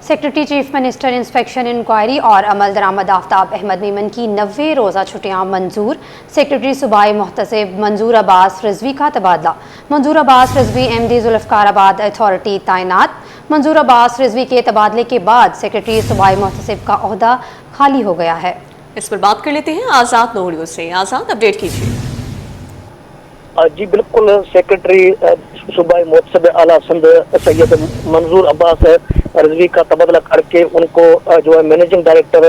Secretary chief minister inspection inquiry और अमल दरामद आफ्ताब अहमद मेमन की 90 रोज़ा छुट्टियां मंजूर। सेक्रेटरी सूबाई मुहतसिब मंजूर अब्बास रिजवी का तबादला। मंजूर अब्बास रिजवी MD जुल्फ़िकाराबाद अथॉरिटी तैनात। मंजूर अब्बास रिजवी के तबादले के बाद सेक्रेटरी सूबाई मुहतसिब का ओहदा खाली हो गया है। इस पर बात कर लेते हैं आज़ाद नोहड़ियों से। आज़ाद, अपडेट कीजिए। जी बिल्कुल, सेक्रेटरी सूबाई मुहतसिब आला सिंध सैयद मंजूर अब्बास रिजवी का तबादला करके उनको जो है मैनेजिंग डायरेक्टर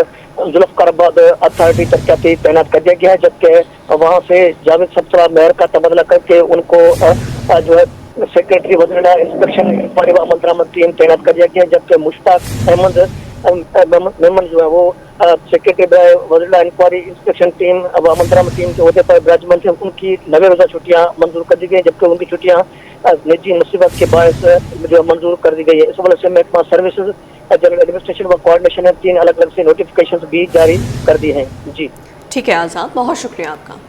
जुल्फ़िकाराबाद अथॉरिटी तरक्याती तैनात कर दिया गया है, जबकि वहां से जावेद सबसरा मेयर का तबादला करके उनको जो है सेक्रेटरी वज़ीर इंस्पेक्शन इंक्वायरी व अमल दरामद टीम तैनात कर दिया गया है, जबकि मुश्ताक अहमद मेमन जो है वो सेक्रेटरी वज़ीर इंक्वायरी इंस्पेक्शन टीम व अमल दरामद टीम के ओहदे पर विराजमान थे। उनकी 90 रोज़ा छुट्टियां मंजूर कर दी गई, जबकि उनकी छुट्टियां निजी मुसीबत के बायस जो मंजूर कर दी गई है। इस वजह से महकमा सर्विसेज, जनरल एडमिनिस्ट्रेशन व कोऑर्डिनेशन ने 3 अलग अलग से नोटिफिकेशन भी जारी कर दी हैं। जी ठीक है आज़ाद, बहुत शुक्रिया आपका।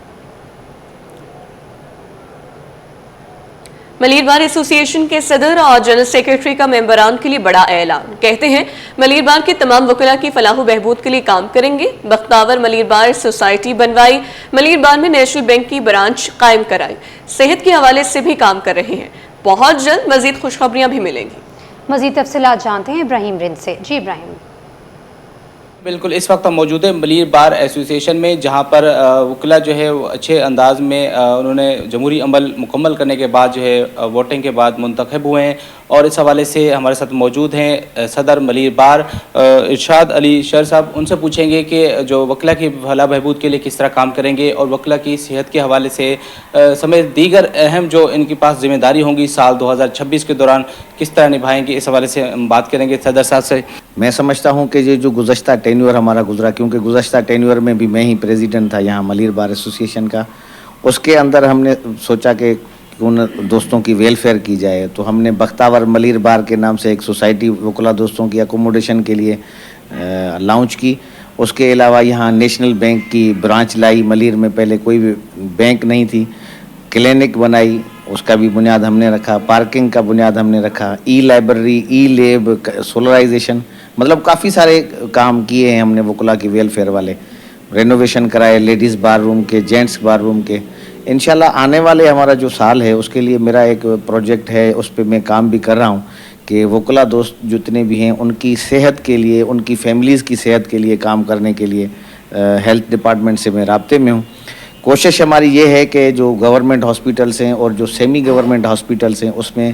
मलिर बार एसोसिएशन के सदर और जनरल सेक्रेटरी का मेंबरान के लिए बड़ा ऐलान। कहते हैं मलिर बार के तमाम वकला की फलाह बहबूद के लिए काम करेंगे। बख्तावर मलिर बार सोसाइटी बनवाई, मलिर बार में नेशनल बैंक की ब्रांच कायम कराई, सेहत के हवाले से भी काम कर रहे हैं। बहुत जल्द मजीद खुशखबरियां भी मिलेंगी। मजीद तफसीलात जानते हैं इब्राहिम रिंद से। जी इब्राहिम। बिल्कुल, इस वक्त हम मौजूद है मलिर बार एसोसिएशन में, जहां पर वकला जो है वो अच्छे अंदाज में उन्होंने जमहूरी अमल मुकम्मल करने के बाद जो है वोटिंग के बाद मुंतखब हुए हैं। और इस हवाले से हमारे साथ मौजूद हैं सदर मलिर बार इरशाद अली शर साहब। उनसे पूछेंगे कि जो वकला की भला बहबूद के लिए किस तरह काम करेंगे और वकला की सेहत के हवाले से समेत दीगर अहम जो इनके पास जिम्मेदारी होंगी साल 2026 के दौरान किस तरह निभाएंगे, इस हवाले से हम बात करेंगे सदर साहब से। मैं समझता हूँ कि ये जो गुज़श्ता टेन्योर हमारा गुजरा, क्योंकि गुज़श्ता टेन्योर में भी मैं ही प्रेसिडेंट था यहाँ मलिर बार एसोसिएशन का, उसके अंदर हमने सोचा कि उन दोस्तों की वेलफेयर की जाए, तो हमने बख्तावर मलिर बार के नाम से एक सोसाइटी वकला दोस्तों की अकोमोडेशन के लिए लॉन्च की। उसके अलावा यहाँ नेशनल बैंक की ब्रांच लाई, मलिर में पहले कोई भी बैंक नहीं थी। क्लिनिक बनाई, उसका भी बुनियाद हमने रखा। पार्किंग का बुनियाद हमने रखा। ई लाइब्रेरी, ई लेब, सोलराइजेशन, मतलब काफ़ी सारे काम किए हैं हमने वकला की वेलफेयर वाले। रेनोवेशन कराए लेडीज़ बार रूम के, जेंट्स बार रूम के। इंशाल्लाह आने वाले हमारा जो साल है उसके लिए मेरा एक प्रोजेक्ट है, उस पर मैं काम भी कर रहा हूँ कि वकला दोस्त जितने भी हैं उनकी सेहत के लिए, उनकी फैमिलीज़ की सेहत के लिए काम करने के लिए हेल्थ डिपार्टमेंट से मैं राब्ते में हूँ। कोशिश हमारी ये है कि जो गवर्नमेंट हॉस्पिटल्स हैं और जो सेमी गवर्नमेंट हॉस्पिटल्स हैं उसमें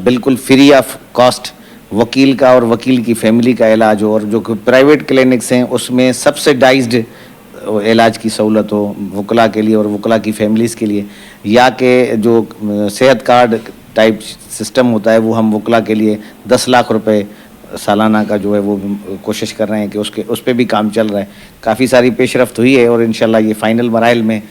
बिल्कुल फ्री ऑफ कॉस्ट वकील का और वकील की फैमिली का इलाज हो, और जो प्राइवेट क्लिनिक्स हैं उसमें सब्सिडाइज्ड इलाज की सहूलत हो वकला के लिए और वकला की फैमिलीज़ के लिए, या कि जो सेहत कार्ड टाइप सिस्टम होता है वो हम वकला के लिए 10 लाख रुपए सालाना का जो है वो कोशिश कर रहे हैं कि उस पर भी काम चल रहा है। काफ़ी सारी पेशरफ्त हुई है और इंशाल्लाह ये फाइनल मराइल में।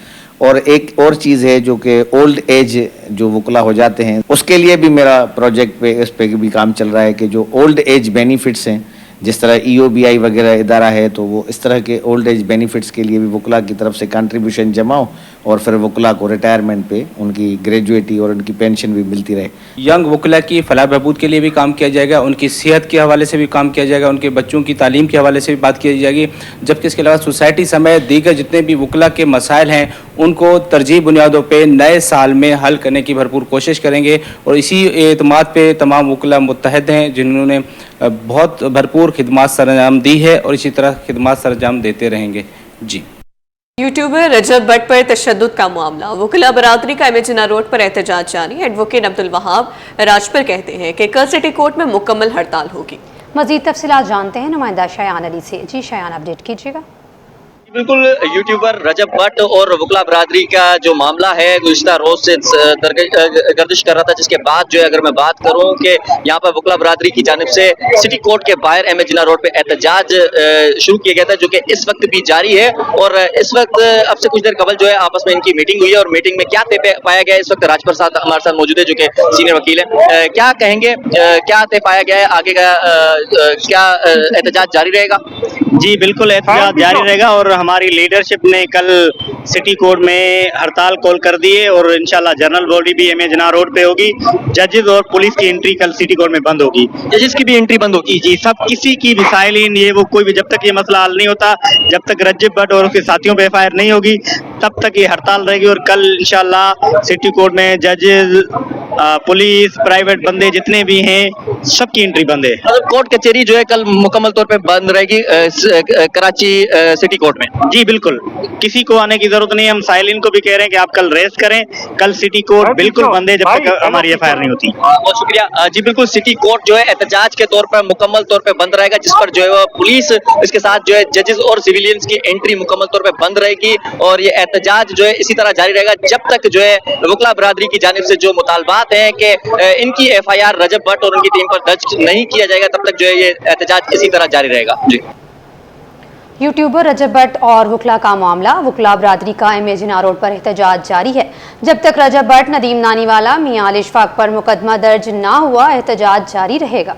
और एक और चीज़ है जो कि ओल्ड एज जो वकला हो जाते हैं उसके लिए भी मेरा प्रोजेक्ट पे इस पे भी काम चल रहा है कि जो ओल्ड एज बेनिफिट्स हैं, जिस तरह EOBI वगैरह इदारा है, तो वो इस तरह के ओल्ड एज बेनिफिट्स के लिए भी वकला की तरफ से कंट्रीब्यूशन जमा हो और फिर वकला को रिटायरमेंट पे उनकी ग्रेजुएटी और उनकी पेंशन भी मिलती रहे। यंग वकला की फलाह बहबूद के लिए भी काम किया जाएगा, उनकी सेहत के हवाले से भी काम किया जाएगा, उनके बच्चों की तालीम के हवाले से भी बात की जाएगी, जबकि इसके अलावा सोसाइटी समेत दीगर जितने भी वकला के मसाइल हैं उनको तरजीह बुनियादों पर नए साल में हल करने की भरपूर कोशिश करेंगे। और इसी एतमाद पर तमाम वकला मुत्तहद हैं जिन्होंने बहुत भरपूर खिदमत सरंजाम दी है और इसी तरह खिदमत सरंजाम देते रहेंगे। जी। यूट्यूबर रजब भट्ट पर तशद्दुद का मामला, वकला बरादरी का इमेजिना रोड पर एहतजाज जारी। एडवोकेट अब्दुल वहाब राजपर कहते हैं कि कल सिटी कोर्ट में मुकम्मल हड़ताल होगी। मजीद तफसीलात जानते हैं नुमाइंदा शयान अली से। जी शयान, अपडेट कीजिएगा। बिल्कुल, यूट्यूबर रजब भट्ट और वकला बरादरी का जो मामला है गुज़िश्ता रोज से गर्दिश कर रहा था, जिसके बाद जो है अगर मैं बात करूं कि यहाँ पर वकला बरादरी की जानिब से सिटी कोर्ट के बाहर इमेजिना रोड पे एहतजाज शुरू किया गया था, जो कि इस वक्त भी जारी है। और इस वक्त अब से कुछ देर कबल जो है आपस में इनकी मीटिंग हुई है और मीटिंग में क्या तय पाया गया है, इस वक्त राजपर साहब हमारे साथ मौजूद है जो कि सीनियर वकील है। क्या कहेंगे, क्या तय पाया गया है, आगे का क्या एहतजाज जारी रहेगा? जी बिल्कुल, एहतजाज जारी रहेगा और हमारी लीडरशिप ने कल सिटी कोर्ट में हड़ताल कॉल कर दी है और इंशाल्लाह जनरल बॉडी भी एमए जिन्ना रोड पे होगी। जजेस और पुलिस की एंट्री कल सिटी कोर्ट में बंद होगी। जजेस की भी एंट्री बंद होगी। जी, सब किसी की भी साइलिन ये वो कोई भी, जब तक ये मसला हल नहीं होता, जब तक रजब भट्ट और उसके साथियों पे एफआईआर नहीं होगी, तब तक ये हड़ताल रहेगी। और कल इंशाल्लाह सिटी कोर्ट में जजेस, पुलिस, प्राइवेट बंदे जितने भी हैं, सबकी एंट्री बंद है। मतलब कोर्ट कचहरी जो है कल मुकम्मल तौर पे बंद रहेगी कराची सिटी कोर्ट में। जी बिल्कुल, किसी को आने की जरूरत नहीं है। हम साइलिन को भी कह रहे हैं कि आप कल रेस्ट करें। कल सिटी कोर्ट बिल्कुल बंद है जब तक हमारी एफआईआर नहीं होती। बहुत शुक्रिया। जी बिल्कुल, सिटी कोर्ट जो है एहतजाज के तौर पर मुकम्मल तौर पे बंद रहेगा, जिस पर जो है वो पुलिस, इसके साथ जो है जजेस और सिविलियंस की एंट्री मुकम्मल तौर पे बंद रहेगी। और ये एहतजाज जो है इसी तरह जारी रहेगा जब तक जो है वकला बरादरी की जानिब से जो मुतालबात हैं कि इनकी एफआईआर रजब भट्ट और उनकी टीम पर दर्ज नहीं किया जाएगा, तब तक जो है ये एहतजाज इसी तरह जारी रहेगा। जी, यूट्यूबर रजब भट्ट और वकला का मामला, वकला बरादरी का एमए जिन्ना रोड पर एहतजाज जारी है। जब तक रजब भट्ट, नदीम नानीवाला, मियां अली इशफाक पर मुकदमा दर्ज ना हुआ, एहतजाज जारी रहेगा।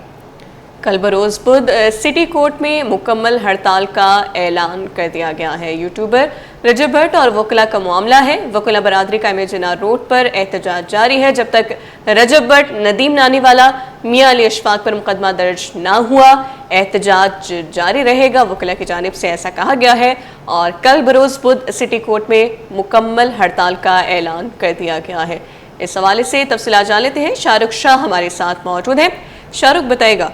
कल बरोज बुध सिटी कोर्ट में मुकम्मल हड़ताल का ऐलान कर दिया गया है। यूट्यूबर रजब भट्ट और वकला का मामला है। वकला बरादरी का एमए जिन्ना रोड पर एहतजाज जारी है जब तक रजब भट्ट, नदीम नानीवाला, मियां अली इशफाक पर मुकदमा दर्ज ना हुआ, एहतजाज जारी रहेगा। वकला की जानिब से ऐसा कहा गया है और कल बरोज बुध सिटी कोर्ट में मुकम्मल हड़ताल का ऐलान कर दिया गया है। इस हवाले से तफसीलात जान लेते हैं। शाहरुख शाह हमारे साथ मौजूद हैं। शाहरुख, बताएगा।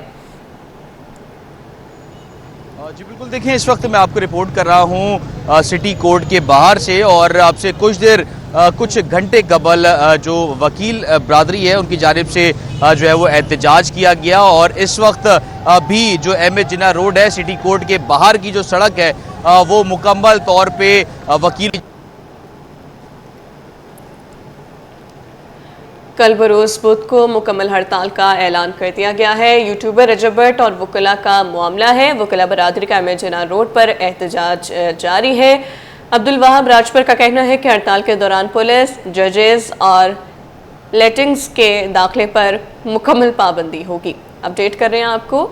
जी बिल्कुल, देखिए इस वक्त मैं आपको रिपोर्ट कर रहा हूँ सिटी कोर्ट के बाहर से और आपसे कुछ घंटे कबल जो वकील बरादरी है उनकी जानिब से जो है वो एहतजाज किया गया। और इस वक्त भी जो एमए जिन्ना रोड है, सिटी कोर्ट के बाहर की जो सड़क है वो मुकम्मल तौर पे वकील कल बरोज बुध को मुकम्मल हड़ताल का ऐलान कर दिया गया है। यूट्यूबर रजब भट्ट और वकला का मामला है। वकला बरादरी का एमए जिन्ना रोड पर एहतजाज जारी है। अब्दुल वहाब राजपुर का कहना है कि हड़ताल के दौरान पुलिस, जजेस और लेटिंग्स के दाखिले पर मुकम्मल पाबंदी होगी। अपडेट कर रहे हैं आपको।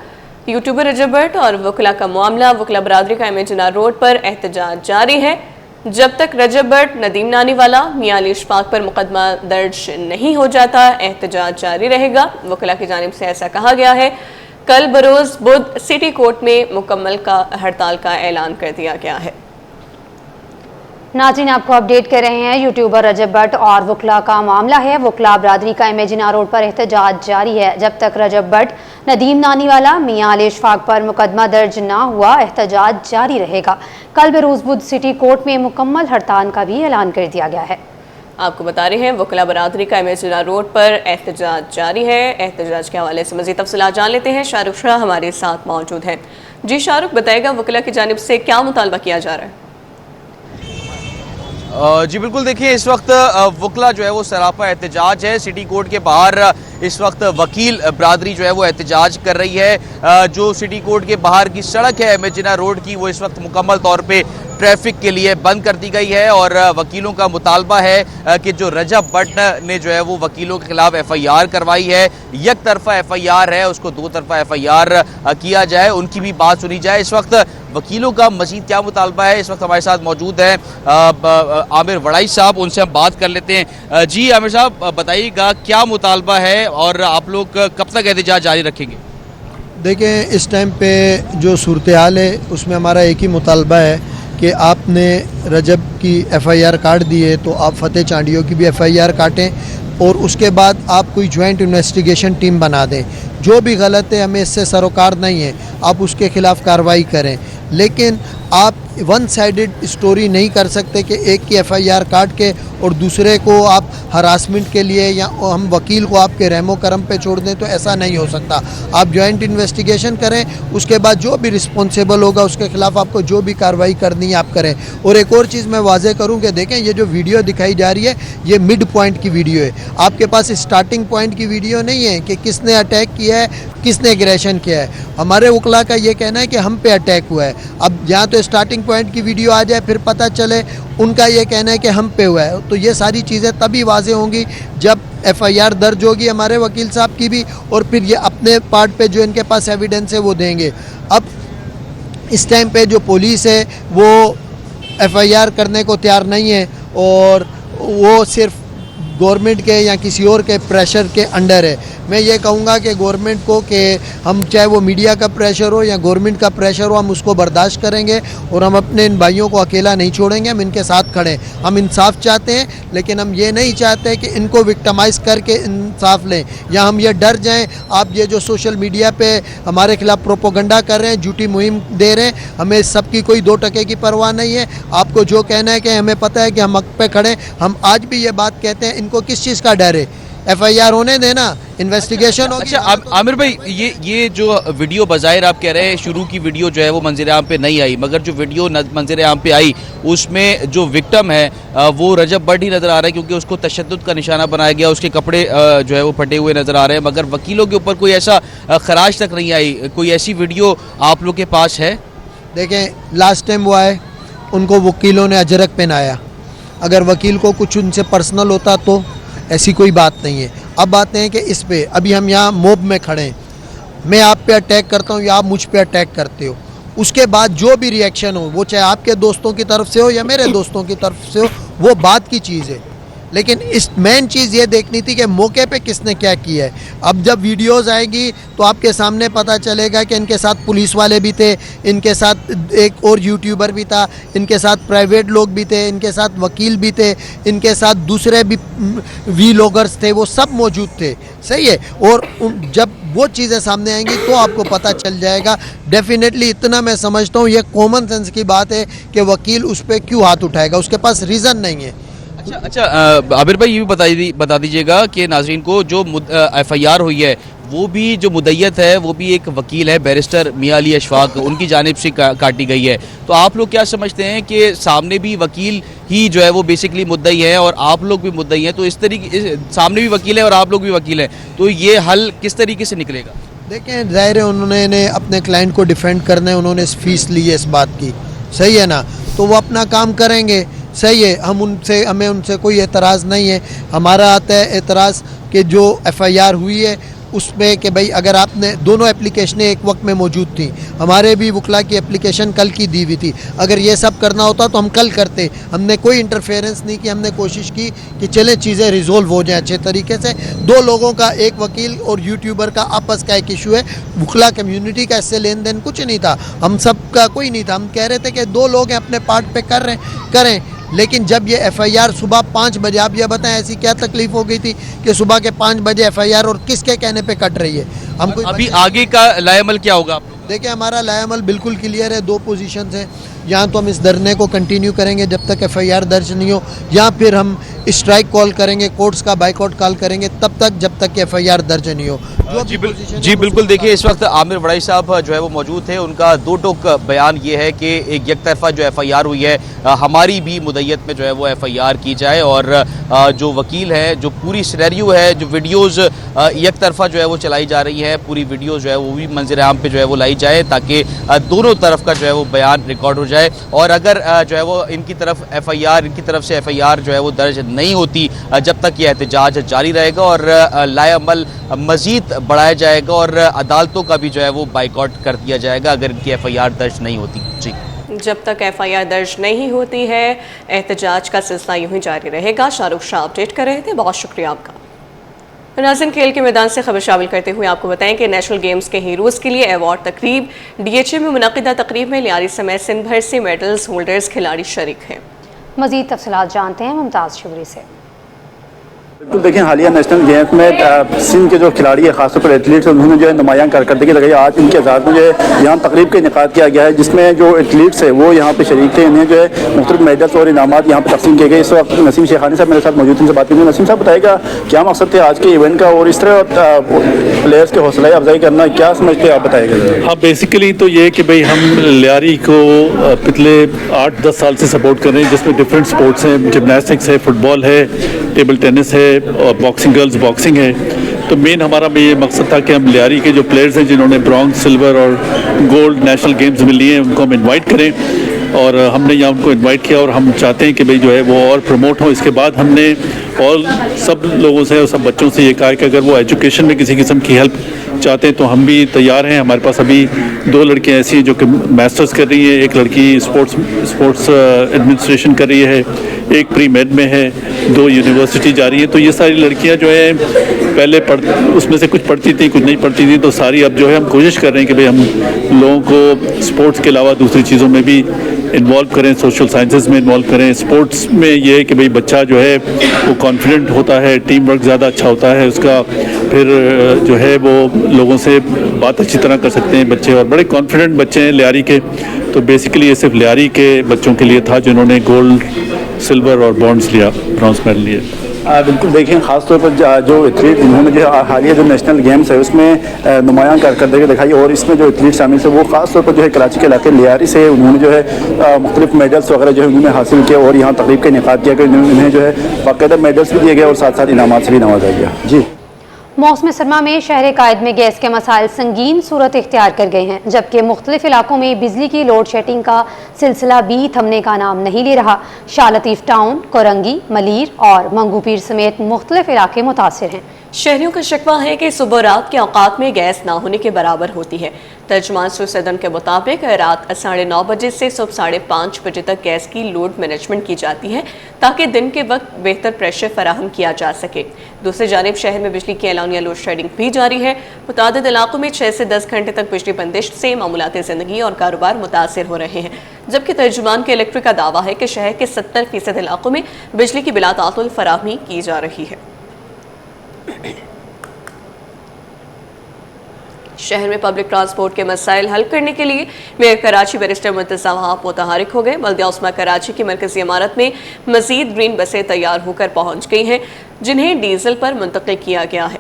यूट्यूबर रजब भट्ट और वकला का मामला, वकला बरादरी का एमए जिन्ना रोड पर एहतजाज जारी है जब तक रजब भट्ट, नदीम नानीवाला, मियां अली इशफाक पर मुकदमा दर्ज नहीं हो जाता, एहतजाज जारी रहेगा। वकला की जानिब से ऐसा कहा गया है। कल बरोज बुध सिटी कोर्ट में मुकम्मल हड़ताल का ऐलान कर दिया गया है। नाज़रीन, आपको अपडेट कर रहे हैं। यूट्यूबर रजब भट्ट और वकला का मामला है। वकला बरादरी का एमए जिन्ना रोड पर एहतजाज जारी है जब तक रजब भट्ट, नदीम नानीवाला, मियां अली इशफाक पर मुकदमा दर्ज ना हुआ, एहतजाज जारी रहेगा। कल बरोज बुध सिटी कोर्ट में मुकम्मल हड़ताल का भी ऐलान कर दिया गया है। आपको बता रहे हैं वकला बरादरी का एमए जिन्ना रोड पर एहतजाज जारी है। एहतजाज के हवाले से मज़ीद तफसीलात जान लेते हैं। शाहरुख शाह हमारे साथ मौजूद हैं। जी शाहरुख, बताएगा वकला की जानिब से क्या मुतालबा किया जा रहा है? जी बिल्कुल, देखिए इस वक्त वकला जो है वो सरापा एहतजाज है। सिटी कोर्ट के बाहर इस वक्त वकील बरादरी जो है वो एहतजाज कर रही है। जो सिटी कोर्ट के बाहर की सड़क है एमए जिन्ना रोड की, वो इस वक्त मुकम्मल तौर पे ट्रैफिक के लिए बंद कर दी गई है। और वकीलों का मुतालबा है कि जो रजब भट्ट ने जो है वो वकीलों के खिलाफ एफआईआर करवाई है, एक तरफा एफआईआर है, उसको दो तरफा एफआईआर किया जाए, उनकी भी बात सुनी जाए। इस वक्त वकीलों का मजीद क्या मुतालबा है, इस वक्त हमारे साथ मौजूद हैं आमिर वड़ाई साहब, उनसे हम बात कर लेते हैं। जी आमिर साहब, बताइएगा क्या मुतालबा है और आप लोग कब तक एहतजाज जारी रखेंगे? देखिए, इस टाइम पे जो सूरत हाल है उसमें हमारा एक ही मुतालबा है कि आपने रजब की एफआईआर काट दी है तो आप फतेह चांडियों की भी एफआईआर काटें और उसके बाद आप कोई ज्वाइंट इन्वेस्टिगेशन टीम बना दें। जो भी गलत है, हमें इससे सरोकार नहीं है, आप उसके खिलाफ कार्रवाई करें। लेकिन आप वन साइडेड स्टोरी नहीं कर सकते कि एक की एफआईआर काट के और दूसरे को आप हरासमेंट के लिए या हम वकील को आपके रहमो करम पे छोड़ दें, तो ऐसा नहीं हो सकता। आप जॉइंट इन्वेस्टिगेशन करें, उसके बाद जो भी रिस्पॉन्सिबल होगा उसके खिलाफ आपको जो भी कार्रवाई करनी है आप करें। और एक और चीज़ मैं वाजे करूं कि देखें, ये जो वीडियो दिखाई जा रही है ये मिड पॉइंट की वीडियो है। आपके पास स्टार्टिंग पॉइंट की वीडियो नहीं है कि किसने अटैक किया है, किसने एग्रेशन किया है। हमारे वकला का ये कहना है कि हम पे अटैक हुआ है। अब यहाँ तो स्टार्टिंग पॉइंट की वीडियो आ जाए फिर पता चले उनका ये कहना है कि हम पे हुआ है, तो ये सारी चीज़ें तभी वाज़े होंगी जब एफआईआर दर्ज होगी हमारे वकील साहब की भी, और फिर ये अपने पार्ट पे जो इनके पास एविडेंस है वो देंगे। अब इस टाइम पे जो पुलिस है वो एफआईआर करने को तैयार नहीं है और वो सिर्फ गवर्नमेंट के या किसी और के प्रेशर के अंडर है। मैं ये कहूँगा कि गवर्नमेंट को कि हम चाहे वो मीडिया का प्रेशर हो या गवर्नमेंट का प्रेशर हो, हम उसको बर्दाश्त करेंगे और हम अपने इन भाइयों को अकेला नहीं छोड़ेंगे, हम इनके साथ खड़े हैं। हम इंसाफ चाहते हैं, लेकिन हम ये नहीं चाहते कि इनको विक्टिमाइज़ करके इंसाफ लें या हम ये डर जाएं। आप ये जो सोशल मीडिया पे हमारे खिलाफ प्रोपोगंडा कर रहे हैं, झूठी मुहिम दे रहे हैं, हमें सबकी कोई 2 टके की परवाह नहीं है। आपको जो कहना है कि हमें पता है कि हम हक पे खड़े, हम आज भी ये बात कहते हैं, इनको किस चीज़ का डर है? एफआईआर होने देना, इन्वेस्टिगेशन होगी। अच्छा आमिर भाई, ये जो वीडियो बज़ाहिर आप कह रहे हैं शुरू की वीडियो जो है वो मंजर आम पे नहीं आई, मगर जो वीडियो मंजर आम पे आई उसमें जो विक्टिम है वो रजब बट ही नज़र आ रहा है, क्योंकि उसको तशद्दुद का निशाना बनाया गया, उसके कपड़े जो है वो फटे हुए नज़र आ रहे हैं, मगर वकीलों के ऊपर कोई ऐसा खराज तक नहीं आई। कोई ऐसी वीडियो आप लोग के पास है? देखें, लास्ट टाइम वो आए, उनको वकीलों ने अजरक पहनाया। अगर वकील को कुछ उनसे पर्सनल होता तो ऐसी कोई बात नहीं है। अब बातें हैं कि इस पे अभी हम यहाँ मोब में खड़े हैं, मैं आप पे अटैक करता हूँ या आप मुझ पे अटैक करते हो, उसके बाद जो भी रिएक्शन हो, वो चाहे आपके दोस्तों की तरफ से हो या मेरे दोस्तों की तरफ से हो, वो बात की चीज़ है। लेकिन इस मेन चीज़ ये देखनी थी कि मौके पे किसने क्या किया है। अब जब वीडियोस आएगी तो आपके सामने पता चलेगा कि इनके साथ पुलिस वाले भी थे, इनके साथ एक और यूट्यूबर भी था, इनके साथ प्राइवेट लोग भी थे, इनके साथ वकील भी थे, इनके साथ दूसरे भी वीलॉगर्स थे, वो सब मौजूद थे। सही है। और जब वो चीज़ें सामने आएंगी तो आपको पता चल जाएगा। डेफिनेटली इतना मैं समझता हूँ ये कॉमन सेंस की बात है कि वकील उस पर क्यों हाथ उठाएगा, उसके पास रीज़न नहीं है। अच्छा आबिर भाई, ये भी बता दीजिएगा कि नाजरीन को जो एफआईआर हुई है वो भी जो मुद्दयत है वो भी एक वकील है, बैरिस्टर मियां अली अशफाक, उनकी जानिब से काटी गई है। तो आप लोग क्या समझते हैं कि सामने भी वकील ही जो है वो बेसिकली मुद्दई है और आप लोग भी मुद्दई हैं, तो इस तरीके सामने भी वकील है और आप लोग भी वकील हैं, तो ये हल किस तरीके से निकलेगा? देखें, ज़ाहिर है उन्होंने अपने क्लाइंट को डिफेंड करना है, उन्होंने फीस ली है इस बात की, सही है ना, तो वो अपना काम करेंगे, सही है। हमें उनसे कोई एतराज़ नहीं है। हमारा आता है एतराज़ कि जो एफआईआर हुई है उसमें कि भाई अगर आपने दोनों एप्लीकेशनें एक वक्त में मौजूद थी, हमारे भी वकला की एप्लीकेशन कल की दी हुई थी, अगर ये सब करना होता तो हम कल करते। हमने कोई इंटरफेरेंस नहीं की, हमने कोशिश की कि चले चीज़ें रिजोल्व हो जाएं अच्छे तरीके से। 2 लोगों का, एक वकील और यूट्यूबर का आपस का एक इशू है, वकला कम्यूनिटी का इससे लेन देन कुछ नहीं था, हम सब का कोई नहीं था। हम कह रहे थे कि 2 लोग हैं अपने पार्ट पे करें। लेकिन जब ये एफआईआर सुबह 5 बजे, आप ये बताएं ऐसी क्या तकलीफ हो गई थी कि सुबह के 5 बजे एफआईआर और किसके कहने पे कट रही है? हमको अभी आगे का लाएमल क्या होगा आप लोग? देखिए, हमारा लाएमल बिल्कुल क्लियर है। 2 पोजीशंस हैं, या तो हम इस धरने को कंटिन्यू करेंगे जब तक एफआईआर दर्ज नहीं हो, या फिर हम स्ट्राइक कॉल करेंगे, कोर्ट्स का बाइकआउट कॉल करेंगे तब तक जब तक एफआईआर दर्ज नहीं हो। जी बिल्कुल। देखिए, इस वक्त आमिर वड़ाई साहब जो है वो मौजूद थे, उनका 2 टोक बयान ये है कि एक तरफा जो एफआईआर हुई है, हमारी भी मुद्दयत में जो है वो एफआईआर की जाए, और जो वकील है, जो पूरी सिनेरियो है, जो वीडियोज़ एक तरफा जो है वो चलाई जा रही है, पूरी वीडियोज़ जो है वो भी मंजर आम पे जो है वो लाई जाए, ताकि दोनों तरफ का जो है वो बयान रिकॉर्ड हो जाए। और अगर जो है वो इनकी तरफ से एफआईआर जो है वो दर्ज नहीं होती, जब तक ये एहतजाज जारी रहेगा और लाएअमल मज़ीद बढ़ाया जाएगा और अदालतों का भी जो है वो बाइकआउट कर दिया जाएगा अगर इनकी एफआईआर दर्ज नहीं होती। जी, जब तक एफआईआर दर्ज नहीं होती है एहतजाज का सिलसिला यूं ही जारी रहेगा। शाहरुख शाह अपडेट कर रहे थे, बहुत शुक्रिया आपका। नाज़रीन, खेल के मैदान से खबर शामिल करते हुए आपको बताएं कि नेशनल गेम्स के हीरोज़ के लिए अवार्ड तकरीब डीएचए में मुनक़िदा तकरीब में लियारी समेत सिंध भर से मेडल्स होल्डर्स खिलाड़ी शरीक हैं। मज़ीद तफ़सीलात जानते हैं मुमताज़ शिवरी से। बिल्कुल, देखिए, हालिया नेशनल गेम्स में सिंध के जो खिलाड़ी है, खासतौर पर एथलीट्स, उन्होंने जो है नुमायां कारकर्दगी लगाई। आज इनके आज़ाद में जो है यहाँ तकरीब का इनेकाद किया गया है, जिसमें जो एथलीट्स है वो यहाँ पे शरीक थे। इन्हें जो है मुख्तलिफ मेडल्स और इनामात यहाँ पर तकसीम किए गए। इस वक्त नसीम शेखानी साहब मेरे साथ मौजूद हैं, उनसे बात करेंगे। नसीम साहब, बताएगा क्या मकसद थे आज के इवेंट का और इस तरह प्लेयर्स के हौसला अफजाई करना, क्या समझते हैं आप, बताएगा? हाँ, बेसिकली तो ये कि भाई हम लियारी को पिछले 8-10 साल से सपोर्ट कर रहे हैं, जिसमें डिफरेंट स्पोर्ट्स हैं, जिमनास्टिक्स है, फुटबॉल है, टेबल टेनिस है और बॉक्सिंग, गर्ल्स बॉक्सिंग है। तो मेन हमारा ये मकसद था कि हम लियारी के जो प्लेयर्स हैं जिन्होंने ब्रॉन्ज, सिल्वर और गोल्ड नेशनल गेम्स में लिए हैं, उनको हम इनवाइट करें, और हमने यहाँ उनको इनवाइट किया और हम चाहते हैं कि भाई जो है वो और प्रमोट हो। इसके बाद हमने और सब लोगों से और सब बच्चों से ये कहा कि अगर वो एजुकेशन में किसी किस्म की हेल्प चाहते हैं तो हम भी तैयार हैं। हमारे पास अभी 2 लड़कियां ऐसी हैं जो कि मास्टर्स कर रही हैं, एक लड़की स्पोर्ट्स एडमिनिस्ट्रेशन कर रही है, एक प्री मेड में है, 2 यूनिवर्सिटी जा रही हैं। तो ये सारी लड़कियां जो हैं पहले उसमें से कुछ पढ़ती थी, कुछ नहीं पढ़ती थी, तो सारी अब जो है हम कोशिश कर रहे हैं कि भाई हम लोगों को स्पोर्ट्स के अलावा दूसरी चीज़ों में भी इन्वॉल्व करें, सोशल साइंसेज में इन्वॉल्व करें। स्पोर्ट्स में ये है कि भाई बच्चा जो है वो कॉन्फिडेंट होता है, टीम वर्क ज़्यादा अच्छा होता है उसका, फिर जो है वो लोगों से बात अच्छी तरह कर सकते हैं बच्चे, और बड़े कॉन्फिडेंट बच्चे हैं लियारी के। तो बेसिकली ये सिर्फ लियारी के बच्चों के लिए था जिन्होंने गोल्ड, सिल्वर और ब्रॉन्ज लिया, ब्रॉन्ज मेडल लिए। बिल्कुल देखें, ख़ासतौर पर जो एथलीट इन्होंने जो हालिया जो नेशनल गेम्स है उसमें नुमायां कारकर्दगी दिखाई, और इसमें जो एथलीट शामिल थे वो ख़ासतौर पर जो है कराची के इलाके लियारी से उन्होंने जो है मुख्तलिफ मेडल्स वगैरह जो है उन्होंने हासिल किए, और यहाँ तकरीब का इनेकाद किया कि उन्हें जो है बाकायदा मेडल्स भी दिए गए और साथ साथ इनामात से भी नवाजा गया। जी, मौसम सरमा में शहर कायद में गैस के मसाइल संगीन सूरत इख्तियार कर गए हैं, जबकि मुख्तलिफ इलाकों में बिजली की लोड शेडिंग का सिलसिला भी थमने का नाम नहीं ले रहा। शाह लतीफ़ टाउन, कोरंगी, मलीर और मंगूपीर समेत मुख्तलिफ इलाके मुतासिर हैं। शहरियों का शिकवा है कि सुबह रात के औकात में गैस ना होने के बराबर होती है। तर्जुमान सदन के मुताबिक रात 9:30 बजे से सुबह 5:30 बजे तक गैस की लोड मैनेजमेंट की जाती है ताकि दिन के वक्त बेहतर प्रेशर फराहम किया जा सके। दूसरी जानिब शहर में बिजली की एलानिया लोड शेडिंग भी जारी है। मुतादिद इलाकों में 6 से 10 घंटे तक बिजली बंदिश से मामूलाती ज़िंदगी और कारोबार मुतासिर हो रहे हैं, जबकि तर्जुमान के इलेक्ट्रिक का दावा है कि शहर के 70% इलाकों में बिजली की बिला तातुल फराहमी की जा रही है। शहर में पब्लिक ट्रांसपोर्ट के मसाइल हल करने के लिए मेयर कराची बैरिस्टर मुर्तज़ा वहाब मुतहरिक हो गए। बल्दिया उस्मा कराची की मरकजी इमारत में मजीद ग्रीन बसें तैयार होकर पहुंच गई हैं, जिन्हें डीजल पर मुंतकिल किया गया है।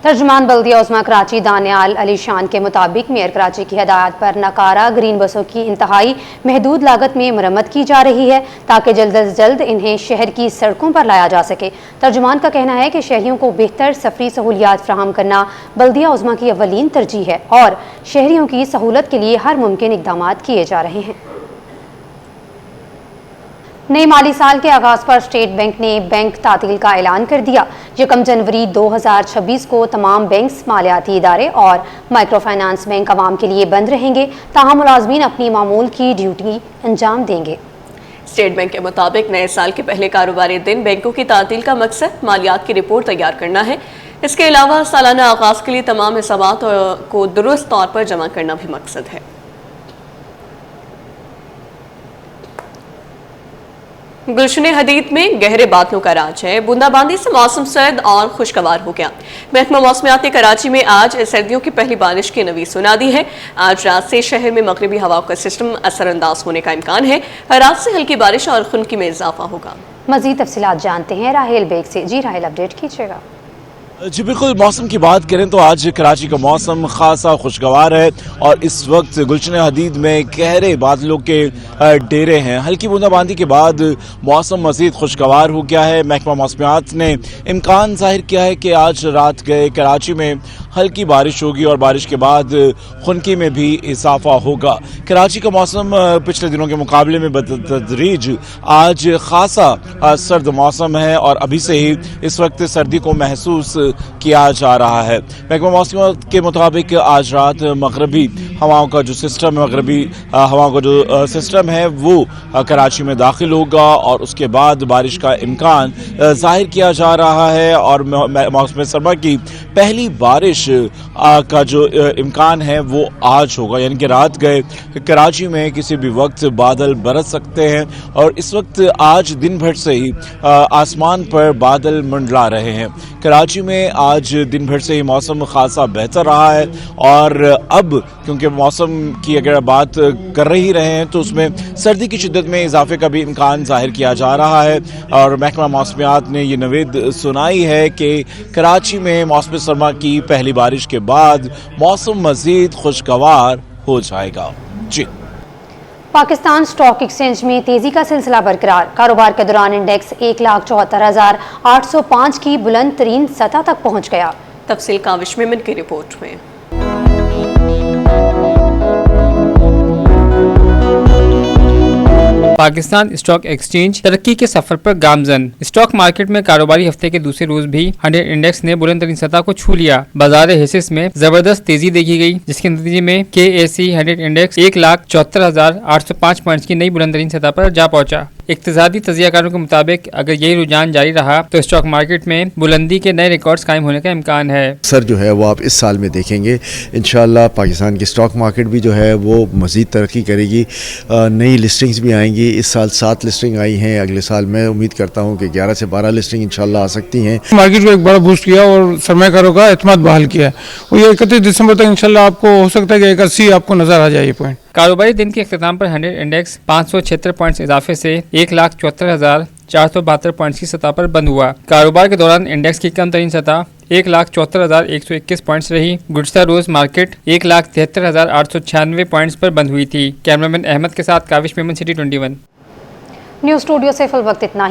तर्जुमान बल्दिया उस्मा कराची दानियाल अली शान के मुताबिक मेयर कराची की हिदायत पर नकारा ग्रीन बसों की इंतहाई महदूद लागत में मरम्मत की जा रही है ताकि जल्द अज जल्द इन्हें शहर की सड़कों पर लाया जा सके। तर्जुमान का कहना है कि शहरियों को बेहतर सफरी सहूलियात फ्राहम करना बल्दिया उस्मा की अवलीन तरजीह है और शहरियों की सहूलत के लिए हर मुमकिन इकदाम किए जा रहे हैं। नए माली साल के आगाज़ पर स्टेट बैंक ने बैंक तातील का ऐलान कर दिया। 1 जनवरी 2026 को तमाम बैंक्स, मालियाती इदारे और माइक्रो फाइनेंस बैंक आवाम के लिए बंद रहेंगे, ताहम मुलाजमीन अपनी मामूल की ड्यूटी अंजाम देंगे। स्टेट बैंक के मुताबिक नए साल के पहले कारोबारी दिन बैंकों की तातील का मकसद मालियात की रिपोर्ट तैयार करना है। इसके अलावा सालाना आगाज़ के लिए तमाम हिसाबात को दुरुस्त तौर पर जमा करना भी मकसद है। गुलशन हदीद में गहरे बादलों का राज है। बूंदाबांदी से मौसम सर्द और खुशगवार हो गया। महकमा मौसमियात ने कराची में आज सर्दियों की पहली बारिश की नवीद सुना दी है। आज रात से शहर में मगरबी हवाओं का सिस्टम असरअंदाज होने का इम्कान है। रात से हल्की बारिश और खुनकी में इजाफा होगा। मजीद तफसीलात जानते हैं राहेल बेग से। जी राहेल, अपडेट कीजिएगा। जी बिल्कुल, मौसम की बात करें तो आज कराची का मौसम खासा खुशगवार है और इस वक्त गुलशन हदीद में गहरे बादलों के डेरे हैं। हल्की बूंदाबांदी के बाद मौसम मज़ीद खुशगवार हो गया है। महकमा मौसमियात ने इम्कान जाहिर किया है कि आज रात गए कराची में हल्की बारिश होगी और बारिश के बाद खुनकी में भी इजाफा होगा। कराची का मौसम पिछले दिनों के मुकाबले में बतदरीज आज खासा सर्द मौसम है और अभी से ही इस वक्त सर्दी को महसूस किया जा रहा है। महकमा मौसमियात के मुताबिक आज रात मगरबी हवाओं का जो सिस्टम है, मगरबी हवाओं का जो सिस्टम है वो कराची में दाखिल होगा और उसके बाद बारिश का इम्कान जाहिर किया जा रहा है और मौसम सरमा की पहली बारिश का जो इम्कान है वो आज होगा, यानी कि रात गए कराची में किसी भी वक्त बादल बरस सकते हैं और इस वक्त आज दिन भर से ही आसमान पर बादल मंडला रहे हैं। कराची में आज दिन भर से ही मौसम खासा बेहतर रहा है और अब क्योंकि मौसम की अगर बात कर ही रहे हैं तो उसमें सर्दी की शिद्दत में इजाफे का भी इम्कान जाहिर किया जा रहा है और महकमा मौसमियात ने ये नवीद सुनाई है कि कराची में मौसम सरमा की पहली बारिश के बाद मौसम मजीद खुशगवार हो जाएगा। जी, पाकिस्तान स्टॉक एक्सचेंज में तेजी का सिलसिला बरकरार। कारोबार के दौरान इंडेक्स 1,74,805 की बुलंद तरीन सतह तक पहुंच गया। तफसील काविश मेमन की रिपोर्ट में। पाकिस्तान स्टॉक एक्सचेंज तरक्की के सफर पर गामजन। स्टॉक मार्केट में कारोबारी हफ्ते के दूसरे रोज भी 100 इंडेक्स ने बुलंद तरीन सतह को छू लिया। बाजार हिस्से में जबरदस्त तेजी देखी गई, जिसके नतीजे में KSE 100 इंडेक्स 1,74,805 पॉइंट्स की नई बुलंद तरीन सतह पर जा पहुंचा। इक्तिसादी तजियाकारों के मुताबिक अगर यही रुझान जारी रहा तो स्टॉक मार्केट में बुलंदी के नए रिकॉर्ड्स कायम होने का इम्कान है। सर जो है वो आप इस साल में देखेंगे इंशाल्लाह पाकिस्तान की स्टॉक मार्केट भी जो है वो मज़ीद तरक्की करेगी। नई लिस्टिंग्स भी आएंगी। इस साल 7 लिस्टिंग आई हैं। अगले साल मैं उम्मीद करता हूँ कि 11 से 12 लिस्टिंग इंशाल्लाह आ सकती हैं। मार्केट को एक बड़ा बूस्ट किया और सरमायाकारों का एतमाद बहाल किया। और ये 31 दिसंबर तक इंशाल्लाह आपको हो सकता है कि 81 आपको नजर आ जाए ये पॉइंट। कारोबारी दिन के अख्ताम पर 100 इंडेक्स 576 पॉइंट्स इजाफे से 1,74,472 पॉइंट्स की सतह पर बंद हुआ। कारोबार के दौरान इंडेक्स की कम तरीन सतह 1,74,121 पॉइंट्स रही। गुज़श्ता रोज मार्केट 1,73,896 पॉइंट्स पर बंद हुई थी। कैमरामैन अहमद के साथ Kaavish Memon, city 21। News studio से फिल वक्त इतना ही।